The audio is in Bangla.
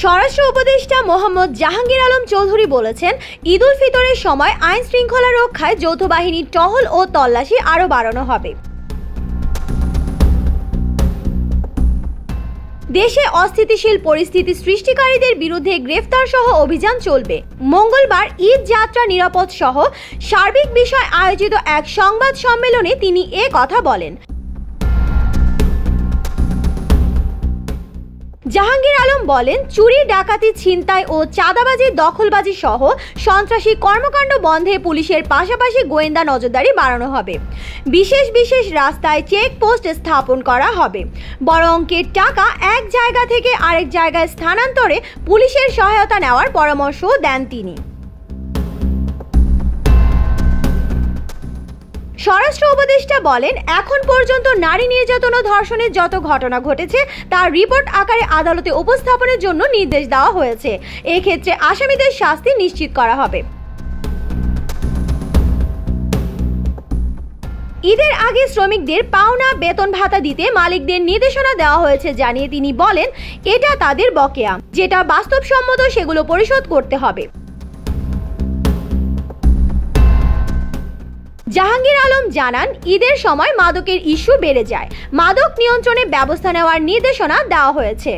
স্বরাষ্ট্র উপদেষ্টা মোহাম্মদ জাহাঙ্গীর আলম চৌধুরী বলেছেন, ঈদ উল ফিতরের সময় আইন শৃঙ্খলা রক্ষায় যৌথ বাহিনীর টহল ও তল্লাশি আরও বাড়ানো হবে। দেশে অস্থিতিশীল পরিস্থিতি সৃষ্টিকারীদের বিরুদ্ধে গ্রেফতার সহ অভিযান চলবে। মঙ্গলবার ঈদ যাত্রা নিরাপদ সহ সার্বিক বিষয় আয়োজিত এক সংবাদ সম্মেলনে তিনি এ কথা বলেন। জাহাঙ্গীর আলম বলেন, চুরি, ডাকাতি, ছিনতাই ও চাঁদাবাজি, দখলবাজি সহ সন্ত্রাসী কর্মকাণ্ড বন্ধে পুলিশের পাশাপাশি গোয়েন্দা নজরদারি বাড়ানো হবে। বিশেষ রাস্তায় চেকপোস্ট স্থাপন করা হবে। বড় অঙ্কের টাকা এক জায়গা থেকে আরেক জায়গায় স্থানান্তরে পুলিশের সহায়তা নেওয়ার পরামর্শও দেন তিনি। স্বরাষ্ট্র উপদেষ্টা বলেন, এখন পর্যন্ত নারী নির্যাতন ও ধর্ষণের যত ঘটনা ঘটেছে তার রিপোর্ট আকারে আদালতে উপস্থাপনের জন্য নির্দেশ দেওয়া হয়েছে। এক্ষেত্রে আসামিদের শাস্তি নিশ্চিত করা হবে। ঈদের আগে শ্রমিকদের পাওনা বেতন ভাতা দিতে মালিকদের নির্দেশনা দেওয়া হয়েছে জানিয়ে তিনি বলেন, এটা তাদের বকেয়া, যেটা বাস্তবসম্মত সেগুলো পরিশোধ করতে হবে। জাহাঙ্গীর আলম জানান, ঈদের সময় মাদকের ইস্যু বেড়ে যায়। মাদক নিয়ন্ত্রণে ব্যবস্থা নেওয়ার নির্দেশনা দেওয়া হয়েছে।